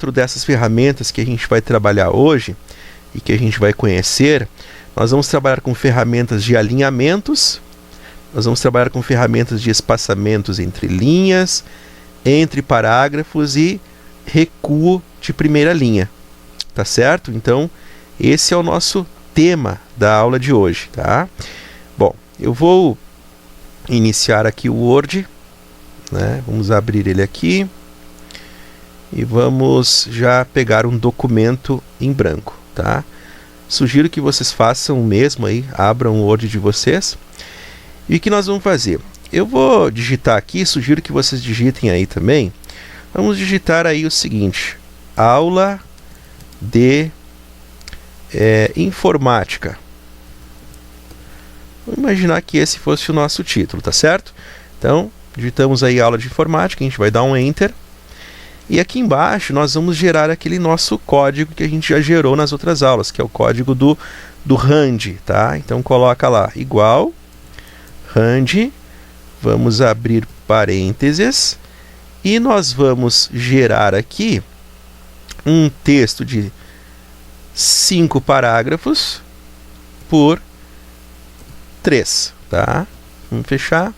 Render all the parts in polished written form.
Dentro dessas ferramentas que a gente vai trabalhar hoje e que a gente vai conhecer, nós vamos trabalhar com ferramentas de alinhamentos, nós vamos trabalhar com ferramentas de espaçamentos entre linhas, entre parágrafos e recuo de primeira linha, tá certo? Então, esse é o nosso tema da aula de hoje, tá? Bom, eu vou iniciar aqui o Word, né? Vamos abrir ele aqui e vamos já pegar um documento em branco, tá? Sugiro que vocês façam o mesmo aí, abram o Word de vocês. E o que nós vamos fazer? Eu vou digitar aqui, sugiro que vocês digitem aí também. Vamos digitar aí o seguinte: aula de informática. Vamos imaginar que esse fosse o nosso título, tá certo? Então, digitamos aí aula de informática, a gente vai dar um Enter. E aqui embaixo nós vamos gerar aquele nosso código que a gente já gerou nas outras aulas, que é o código do RAND, tá? Então coloca lá, igual, RAND, vamos abrir parênteses, e nós vamos gerar aqui um texto de 5 parágrafos por 3, tá? Vamos fechar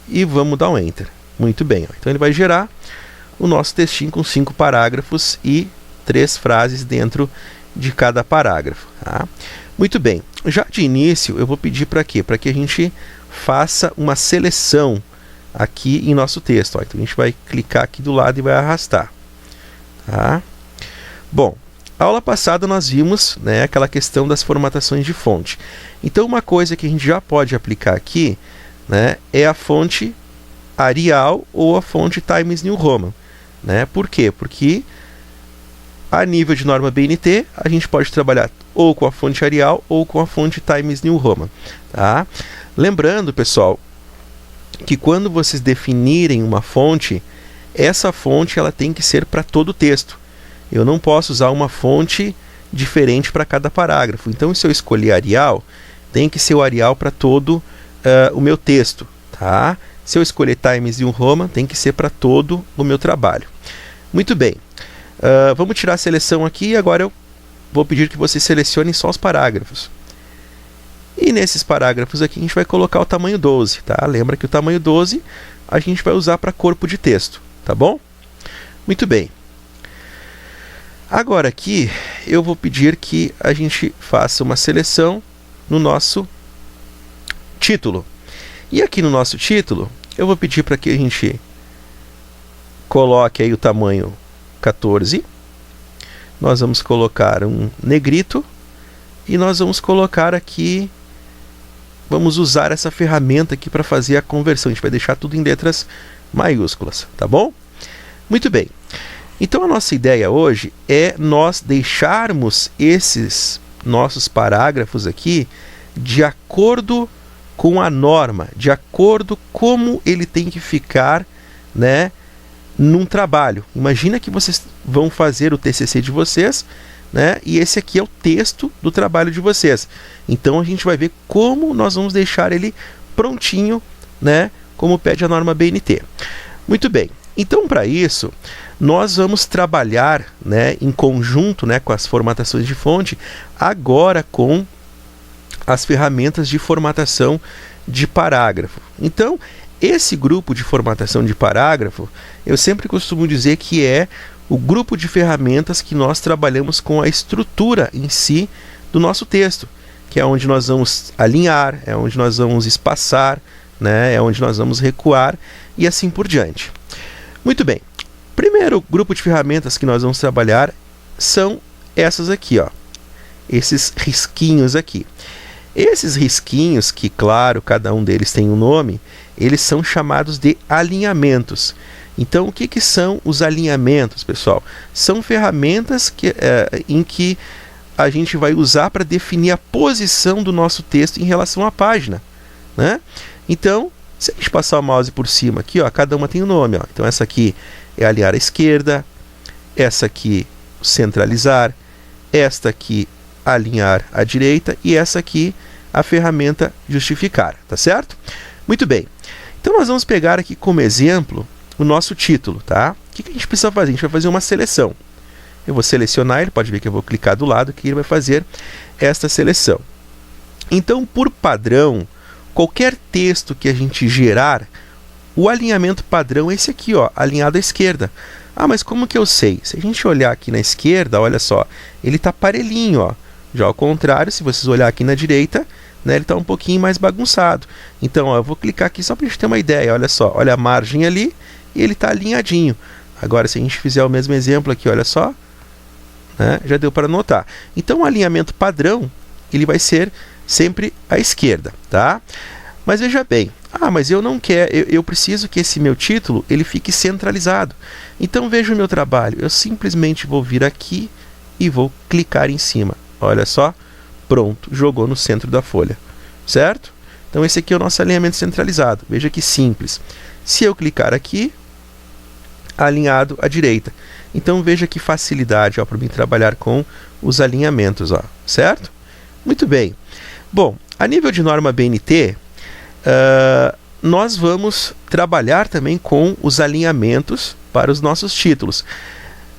e vamos dar um Enter. Muito bem, ó. Então ele vai gerar o nosso textinho com 5 parágrafos e 3 frases dentro de cada parágrafo, tá? Muito bem, já de início eu vou pedir para quê? Para que a gente faça uma seleção aqui em nosso texto, ó. Então a gente vai clicar aqui do lado e vai arrastar, tá? Bom, a aula passada nós vimos, né, aquela questão das formatações de fonte. Então uma coisa que a gente já pode aplicar aqui, né, é a fonte Arial ou a fonte Times New Roman, né? Por quê? Porque a nível de norma BNT a gente pode trabalhar ou com a fonte Arial ou com a fonte Times New Roman, tá? Lembrando, pessoal, que quando vocês definirem uma fonte, essa fonte ela tem que ser para todo o texto. Eu não posso usar uma fonte diferente para cada parágrafo. Então, se eu escolher Arial, tem que ser o Arial para todo o meu texto, tá? Se eu escolher Times New Roman, tem que ser para todo o meu trabalho. Muito bem. Vamos tirar a seleção aqui e agora eu vou pedir que vocês selecionem só os parágrafos. E nesses parágrafos aqui a gente vai colocar o tamanho 12, tá? Lembra que o tamanho 12 a gente vai usar para corpo de texto, tá bom? Muito bem. Agora aqui eu vou pedir que a gente faça uma seleção no nosso título. E aqui no nosso título, eu vou pedir para que a gente coloque aí o tamanho 14. Nós vamos colocar um negrito e nós vamos colocar aqui, vamos usar essa ferramenta aqui para fazer a conversão. A gente vai deixar tudo em letras maiúsculas, tá bom? Muito bem. Então a nossa ideia hoje é nós deixarmos esses nossos parágrafos aqui de acordo com a norma, de acordo como ele tem que ficar, né, num trabalho. Imagina que vocês vão fazer o TCC de vocês, né, e esse aqui é o texto do trabalho de vocês. Então a gente vai ver como nós vamos deixar ele prontinho, né, como pede a norma BNT. Muito bem. Então, para isso, nós vamos trabalhar, né, em conjunto, né, com as formatações de fonte, agora com as ferramentas de formatação de parágrafo. Então, esse grupo de formatação de parágrafo, eu sempre costumo dizer que é o grupo de ferramentas que nós trabalhamos com a estrutura em si do nosso texto, que é onde nós vamos alinhar, é onde nós vamos espaçar, né, é onde nós vamos recuar e assim por diante. Muito bem. Primeiro grupo de ferramentas que nós vamos trabalhar são essas aqui, ó. Esses risquinhos aqui. Esses risquinhos, que claro, cada um deles tem um nome, eles são chamados de alinhamentos. Então, o que são os alinhamentos, pessoal? São ferramentas em que a gente vai usar para definir a posição do nosso texto em relação à página, né? Então, se a gente passar o mouse por cima aqui, ó, cada uma tem um nome, ó. Então, essa aqui é alinhar à esquerda, essa aqui centralizar, esta aqui alinhar à direita e essa aqui a ferramenta justificar, tá certo? Muito bem. Então nós vamos pegar aqui como exemplo o nosso título, tá? O que a gente precisa fazer? A gente vai fazer uma seleção. eu vou selecionar ele, pode ver que eu vou clicar do lado que ele vai fazer esta seleção. Então, por padrão, qualquer texto que a gente gerar, o alinhamento padrão é esse aqui, ó, alinhado à esquerda. Ah, mas como que eu sei? Se a gente olhar aqui na esquerda, olha só, ele está parelhinho, ó. Já ao contrário, se vocês olhar aqui na direita, né, ele está um pouquinho mais bagunçado. Então, ó, eu vou clicar aqui só para a gente ter uma ideia. Olha só, olha a margem ali e ele está alinhadinho. Agora, se a gente fizer o mesmo exemplo aqui, olha só, né, já deu para notar. Então, o alinhamento padrão, ele vai ser sempre à esquerda, tá? Mas veja bem, mas eu não quero, eu preciso que esse meu título ele fique centralizado. Então veja o meu trabalho, eu simplesmente vou vir aqui e vou clicar em cima. Olha só, pronto, jogou no centro da folha, certo? Então esse aqui é o nosso alinhamento centralizado, veja que simples. Se eu clicar aqui, alinhado à direita. Então veja que facilidade para mim trabalhar com os alinhamentos, ó, certo? Muito bem. Bom, a nível de norma BNT, nós vamos trabalhar também com os alinhamentos para os nossos títulos.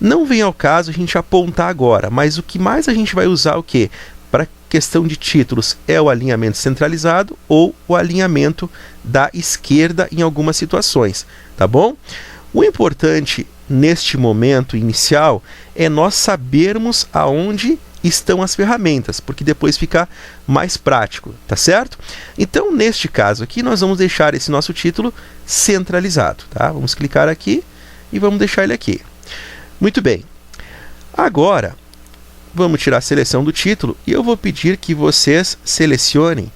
Não vem ao caso a gente apontar agora, mas o que mais a gente vai usar o quê? Para questão de títulos é o alinhamento centralizado ou o alinhamento da esquerda em algumas situações, tá bom? O importante neste momento inicial é nós sabermos aonde estão as ferramentas, porque depois fica mais prático, tá certo? Então, neste caso aqui, nós vamos deixar esse nosso título centralizado, tá? Vamos clicar aqui e vamos deixar ele aqui. Muito bem. Agora, vamos tirar a seleção do título e eu vou pedir que vocês selecionem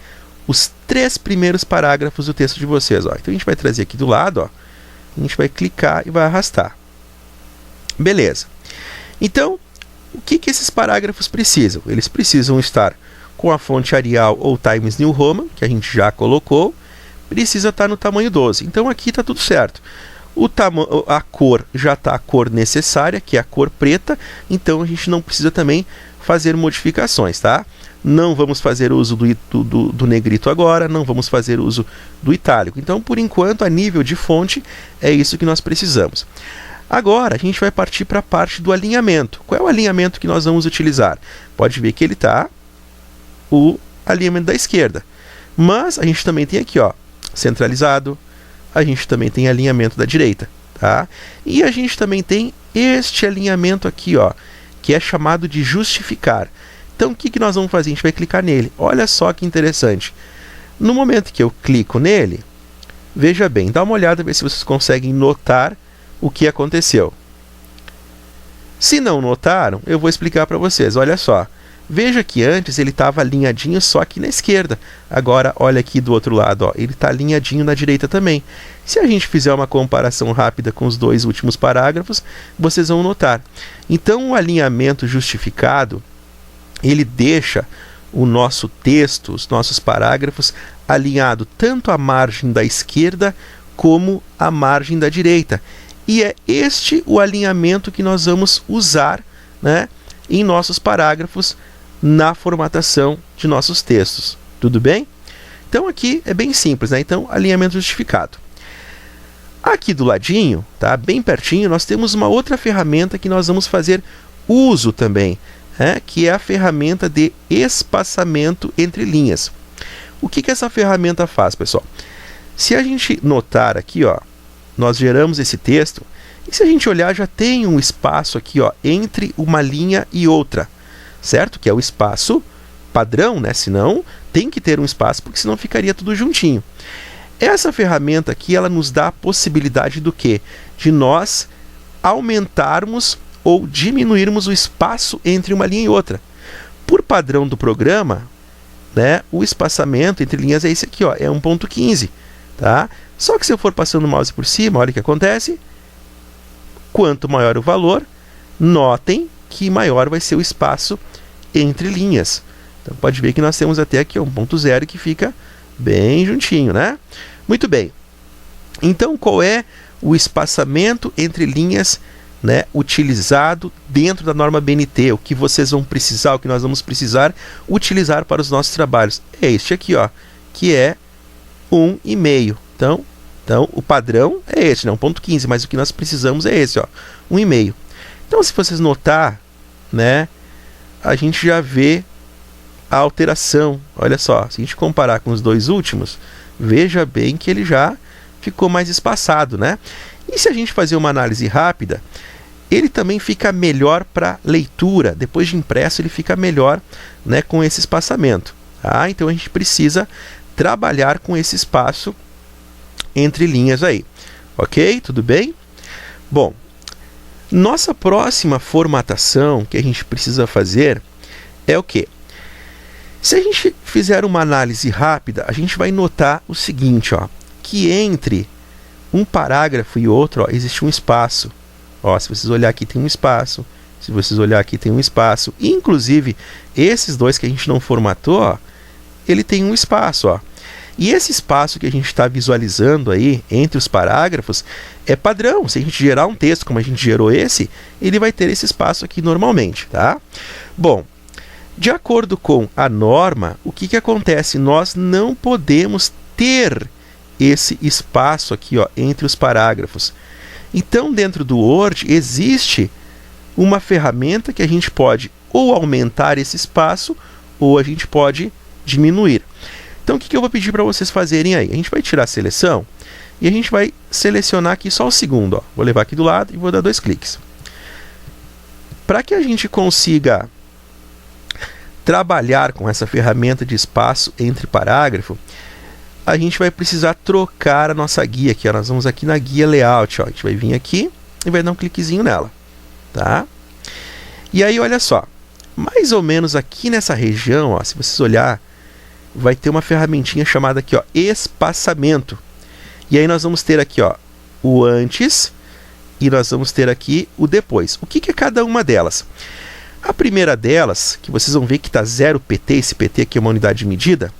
os 3 primeiros parágrafos do texto de vocês, ó. Então, a gente vai trazer aqui do lado, ó. A gente vai clicar e vai arrastar. Beleza. Então, o que esses parágrafos precisam? Eles precisam estar com a fonte Arial ou Times New Roman, que a gente já colocou, precisa estar no tamanho 12. Então aqui está tudo certo. A cor já está a cor necessária, que é a cor preta, então a gente não precisa também fazer modificações, tá? Não vamos fazer uso do negrito agora, não vamos fazer uso do itálico. Então, por enquanto, a nível de fonte, é isso que nós precisamos. Agora, a gente vai partir para a parte do alinhamento. Qual é o alinhamento que nós vamos utilizar? Pode ver que ele está o alinhamento da esquerda. Mas a gente também tem aqui, ó, centralizado. A gente também tem alinhamento da direita, tá? E a gente também tem este alinhamento aqui, ó, que é chamado de justificar. Então, o que nós vamos fazer? A gente vai clicar nele. Olha só que interessante. No momento que eu clico nele, veja bem, dá uma olhada, ver se vocês conseguem notar o que aconteceu. Se não notaram, eu vou explicar para vocês. Olha só, veja que antes ele estava alinhadinho só aqui na esquerda. Agora, olha aqui do outro lado, ó, ele está alinhadinho na direita também. Se a gente fizer uma comparação rápida com os 2 últimos parágrafos, vocês vão notar. Então, o alinhamento justificado, ele deixa o nosso texto, os nossos parágrafos, alinhado tanto à margem da esquerda como à margem da direita. E é este o alinhamento que nós vamos usar, né, em nossos parágrafos na formatação de nossos textos. Tudo bem? Então aqui é bem simples, né? Então, alinhamento justificado. Aqui do ladinho, tá, bem pertinho, nós temos uma outra ferramenta que nós vamos fazer uso também, que é a ferramenta de espaçamento entre linhas. O que essa ferramenta faz, pessoal? Se a gente notar aqui, ó, nós geramos esse texto, e se a gente olhar, já tem um espaço aqui, ó, entre uma linha e outra, certo? Que é o espaço padrão, né? Senão tem que ter um espaço, porque senão ficaria tudo juntinho. Essa ferramenta aqui, ela nos dá a possibilidade do quê? De nós aumentarmos ou diminuirmos o espaço entre uma linha e outra. Por padrão do programa, né, o espaçamento entre linhas é esse aqui, ó, é 1.15, tá? Só que se eu for passando o mouse por cima, olha o que acontece. Quanto maior o valor, notem que maior vai ser o espaço entre linhas. Então pode ver que nós temos até aqui 1.0 que fica bem juntinho, né? Muito bem. Então qual é o espaçamento entre linhas, né, utilizado dentro da norma BNT? O que vocês vão precisar, o que nós vamos precisar utilizar para os nossos trabalhos? É este aqui, ó, que é 1,5. Então, o padrão é esse, né, 1.15, mas o que nós precisamos é esse, ó, 1,5. Então, se vocês notar, né, a gente já vê a alteração. Olha só, se a gente comparar com os dois últimos, veja bem que ele já ficou mais espaçado, né? E se a gente fazer uma análise rápida, ele também fica melhor para leitura. Depois de impresso, ele fica melhor, né, com esse espaçamento. Tá? Então a gente precisa trabalhar com esse espaço entre linhas aí. Ok? Tudo bem? Bom, nossa próxima formatação que a gente precisa fazer é o quê? Se a gente fizer uma análise rápida, a gente vai notar o seguinte, ó, que entre um parágrafo e outro, ó, existe um espaço. Ó, se vocês olhar aqui tem um espaço, se vocês olhar aqui tem um espaço. Inclusive, esses dois que a gente não formatou, ó, ele tem um espaço, ó. E esse espaço que a gente está visualizando aí entre os parágrafos é padrão. Se a gente gerar um texto como a gente gerou esse, ele vai ter esse espaço aqui normalmente, tá? Bom, de acordo com a norma, o que acontece? Nós não podemos ter esse espaço aqui, ó, entre os parágrafos. Então, dentro do Word, existe uma ferramenta que a gente pode ou aumentar esse espaço ou a gente pode diminuir. Então, o que eu vou pedir para vocês fazerem aí? A gente vai tirar a seleção e a gente vai selecionar aqui só o segundo. Ó. Vou levar aqui do lado e vou dar 2 cliques. Para que a gente consiga trabalhar com essa ferramenta de espaço entre parágrafo, a gente vai precisar trocar a nossa guia aqui. Ó. Nós vamos aqui na guia Layout. Ó. A gente vai vir aqui e vai dar um cliquezinho nela. Tá? E aí, olha só. Mais ou menos aqui nessa região, ó, se vocês olhar, vai ter uma ferramentinha chamada aqui, ó, espaçamento. E aí nós vamos ter aqui, ó, o antes e nós vamos ter aqui o depois. O que é cada uma delas? A primeira delas, que vocês vão ver que está 0 pt, esse pt aqui é uma unidade de medida.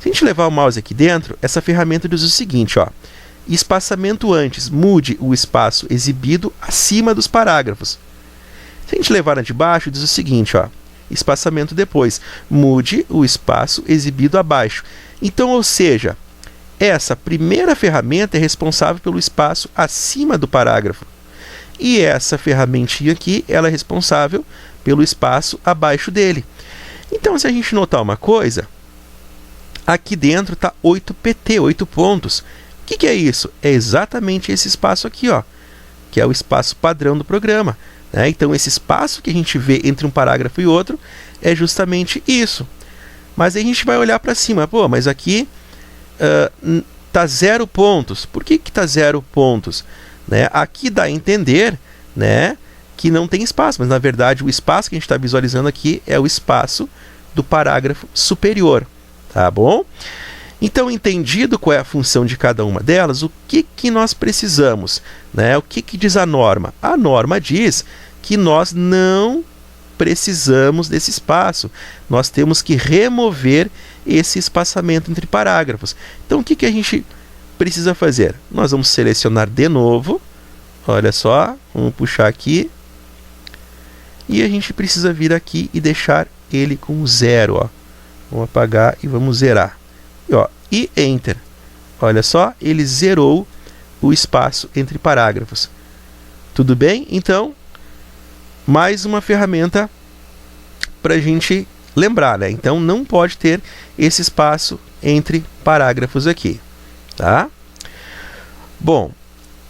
Se a gente levar o mouse aqui dentro, essa ferramenta diz o seguinte, ó, espaçamento antes, mude o espaço exibido acima dos parágrafos. Se a gente levar na de baixo, diz o seguinte, ó, espaçamento depois, mude o espaço exibido abaixo. Então, ou seja, essa primeira ferramenta é responsável pelo espaço acima do parágrafo. E essa ferramentinha aqui, ela é responsável pelo espaço abaixo dele. Então, se a gente notar uma coisa, aqui dentro está 8 pt, 8 pontos. O que é isso? É exatamente esse espaço aqui, ó, que é o espaço padrão do programa. Então, esse espaço que a gente vê entre um parágrafo e outro é justamente isso. Mas aí a gente vai olhar para cima. Pô, mas aqui tá 0 pontos. Por que está 0 pontos? Né? Aqui dá a entender, né, que não tem espaço. Mas, na verdade, o espaço que a gente está visualizando aqui é o espaço do parágrafo superior. Tá bom? Então, entendido qual é a função de cada uma delas, o que nós precisamos? Né? O que diz a norma? A norma diz que nós não precisamos desse espaço. Nós temos que remover esse espaçamento entre parágrafos. Então, o que a gente precisa fazer? Nós vamos selecionar de novo. Olha só, vamos puxar aqui. E a gente precisa vir aqui e deixar ele com 0. Ó. Vamos apagar e vamos zerar. E Enter. Olha só, ele zerou o espaço entre parágrafos. Tudo bem? Então, mais uma ferramenta para a gente lembrar, né? Então, não pode ter esse espaço entre parágrafos aqui. Tá? Bom,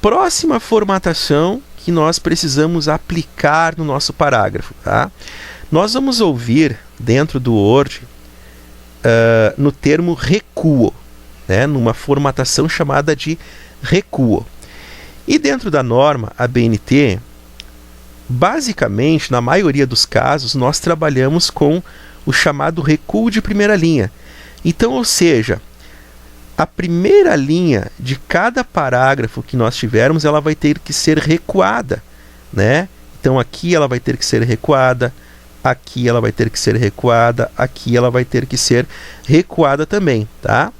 próxima formatação que nós precisamos aplicar no nosso parágrafo. Tá? Nós vamos ouvir dentro do Word no termo recuo, né, numa formatação chamada de recuo. E dentro da norma, a BNT, basicamente, na maioria dos casos, nós trabalhamos com o chamado recuo de primeira linha. Então, ou seja, a primeira linha de cada parágrafo que nós tivermos, ela vai ter que ser recuada, né? Então, aqui ela vai ter que ser recuada, aqui ela vai ter que ser recuada, aqui ela vai ter que ser recuada também, tá?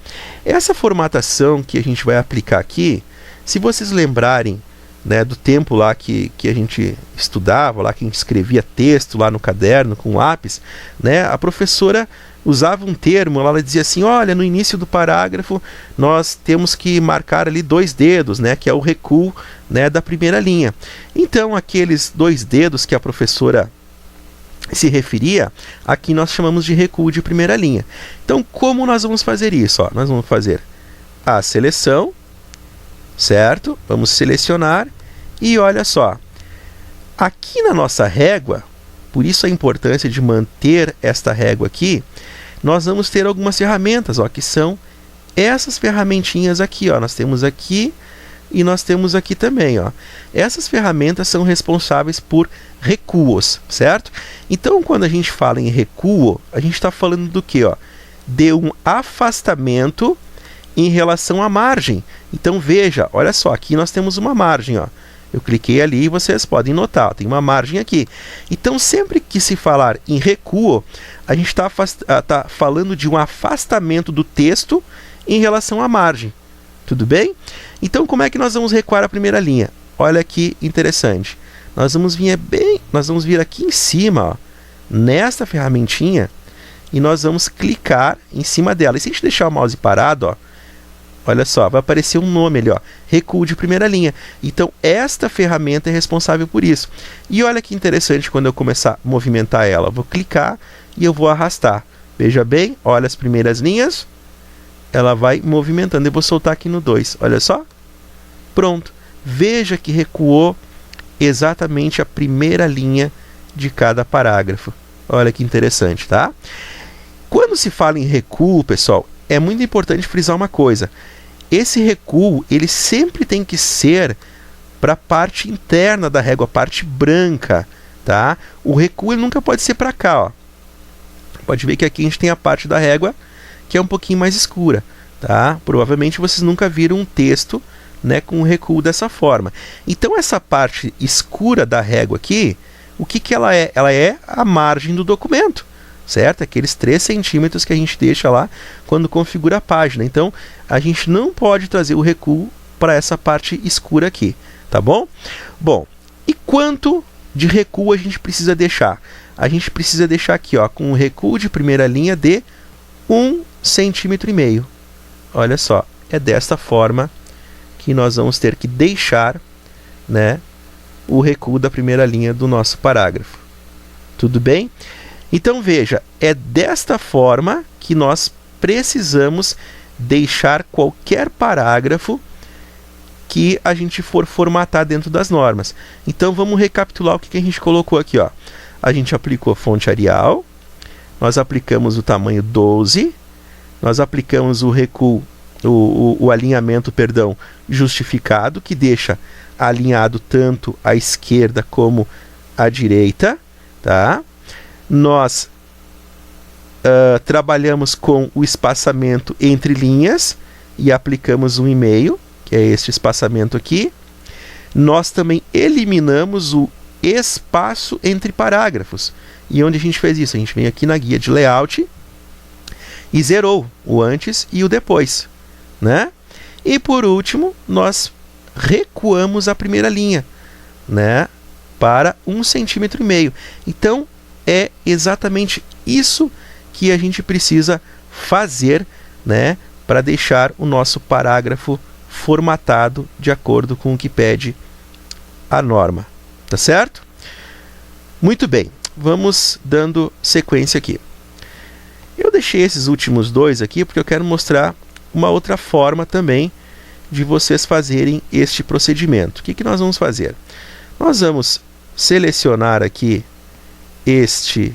Essa formatação que a gente vai aplicar aqui, se vocês lembrarem, né, do tempo lá que a gente estudava, lá que a gente escrevia texto lá no caderno com lápis, né, a professora usava um termo, ela dizia assim, olha, no início do parágrafo nós temos que marcar ali 2 dedos, né, que é o recuo, né, da primeira linha. Então, aqueles 2 dedos que a professora se referia a que nós chamamos de recuo de primeira linha. Então, como nós vamos fazer isso? Ó, nós vamos fazer a seleção, certo? Vamos selecionar e olha só, aqui na nossa régua, por isso a importância de manter esta régua aqui, nós vamos ter algumas ferramentas, ó, que são essas ferramentinhas aqui, ó. Nós temos aqui e nós temos aqui também, ó. Essas ferramentas são responsáveis por recuos, certo? Então, quando a gente fala em recuo, a gente está falando do quê, ó? De um afastamento em relação à margem. Então, veja, olha só, aqui nós temos uma margem, ó. Eu cliquei ali e vocês podem notar, ó, tem uma margem aqui. Então, sempre que se falar em recuo, a gente está falando de um afastamento do texto em relação à margem. Tudo bem? Então, como é que nós vamos recuar a primeira linha? Olha que interessante. Nós vamos vir aqui em cima, ó, nesta ferramentinha, e nós vamos clicar em cima dela. E se a gente deixar o mouse parado, ó, olha só, vai aparecer um nome ali, ó, recuo de primeira linha. Então, esta ferramenta é responsável por isso. E olha que interessante quando eu começar a movimentar ela. Eu vou clicar e eu vou arrastar. Veja bem, olha as primeiras linhas. Ela vai movimentando. Eu vou soltar aqui no 2. Olha só. Pronto. Veja que recuou exatamente a primeira linha de cada parágrafo. Olha que interessante, tá? Quando se fala em recuo, pessoal, é muito importante frisar uma coisa. Esse recuo, ele sempre tem que ser para a parte interna da régua, a parte branca, tá? O recuo ele nunca pode ser para cá, ó. Pode ver que aqui a gente tem a parte da régua que é um pouquinho mais escura, tá? Provavelmente vocês nunca viram um texto, né, com um recuo dessa forma. Então essa parte escura da régua aqui, o que ela é? Ela é a margem do documento, certo? Aqueles 3 centímetros que a gente deixa lá quando configura a página. Então a gente não pode trazer o recuo para essa parte escura aqui, tá bom? Bom, e quanto de recuo a gente precisa deixar? A gente precisa deixar aqui, ó, com um recuo de primeira linha de 1,5 centímetro. Olha só, é desta forma que nós vamos ter que deixar, né, o recuo da primeira linha do nosso parágrafo. Tudo bem? Então veja, é desta forma que nós precisamos deixar qualquer parágrafo que a gente for formatar dentro das normas. Então vamos recapitular o que a gente colocou aqui, ó. A gente aplicou fonte Arial, nós aplicamos o tamanho 12, nós aplicamos o recuo, o alinhamento, perdão, justificado, que deixa alinhado tanto à esquerda como à direita, tá? Nós trabalhamos com o espaçamento entre linhas e aplicamos 1,5, que é este espaçamento aqui. Nós também eliminamos o espaço entre parágrafos. E onde a gente fez isso? A gente vem aqui na guia de layout e zerou o antes e o depois, né? E por último, nós recuamos a primeira linha, né, para 1,5 centímetro. Então, é exatamente isso que a gente precisa fazer, né, para deixar o nosso parágrafo formatado de acordo com o que pede a norma. Tá certo? Muito bem, vamos dando sequência aqui. Eu deixei esses últimos 2 aqui porque eu quero mostrar uma outra forma também de vocês fazerem este procedimento. O que nós vamos fazer? Nós vamos selecionar aqui este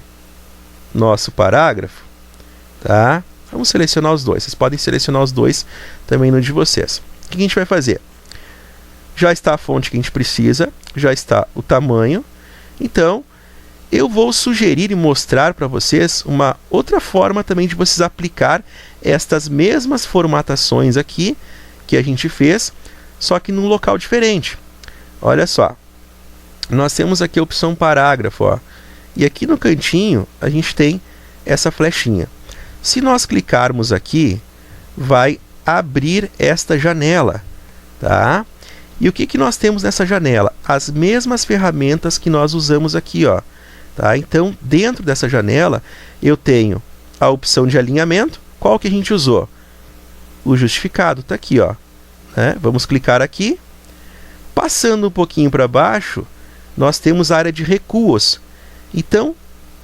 nosso parágrafo, tá? Vamos selecionar os 2. Vocês podem selecionar os 2 também no de vocês. O que a gente vai fazer? Já está a fonte que a gente precisa, já está o tamanho. Então, eu vou sugerir e mostrar para vocês uma outra forma também de vocês aplicar estas mesmas formatações aqui que a gente fez, só que num local diferente. Olha só, nós temos aqui a opção parágrafo, ó, e aqui no cantinho a gente tem essa flechinha. Se nós clicarmos aqui, vai abrir esta janela, tá? E o que nós temos nessa janela? As mesmas ferramentas que nós usamos aqui, ó. Tá? Então, dentro dessa janela, eu tenho a opção de alinhamento. Qual que a gente usou? O justificado, está aqui, ó. Né? Vamos clicar aqui. Passando um pouquinho para baixo, nós temos a área de recuos. Então,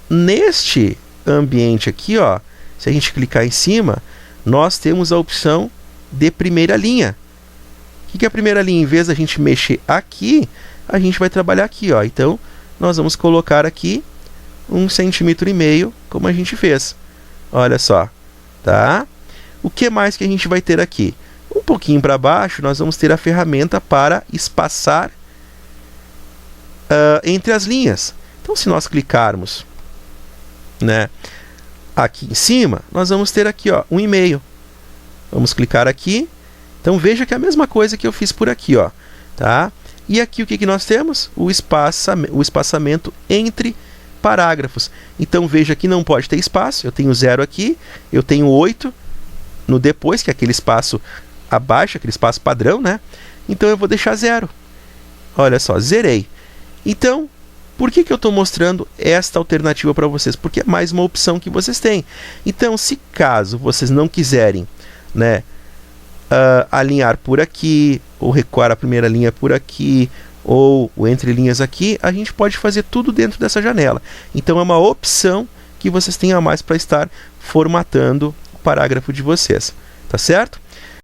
neste ambiente aqui, ó, se a gente clicar em cima, nós temos a opção de primeira linha. O que é a primeira linha? Em vez da gente mexer aqui, a gente vai trabalhar aqui, ó. Então, nós vamos colocar aqui 1,5 cm, como a gente fez. Olha só, tá? O que mais que a gente vai ter aqui? Um pouquinho para baixo, nós vamos ter a ferramenta para espaçar entre as linhas. Então, se nós clicarmos, né, aqui em cima, nós vamos ter aqui, ó, 1,5. Vamos clicar aqui. Então, veja que é a mesma coisa que eu fiz por aqui, ó, tá? E aqui o que nós temos? O espaçamento entre parágrafos. Então, veja que não pode ter espaço. Eu tenho 0 aqui, eu tenho 8 no depois, que é aquele espaço abaixo, aquele espaço padrão, né? Então, eu vou deixar 0. Olha só, zerei. Então, por que eu estou mostrando esta alternativa para vocês? Porque é mais uma opção que vocês têm. Então, se caso vocês não quiserem, né, alinhar por aqui, ou recuar a primeira linha por aqui, ou o entre linhas aqui, a gente pode fazer tudo dentro dessa janela. Então, é uma opção que vocês têm a mais para estar formatando o parágrafo de vocês. Tá certo?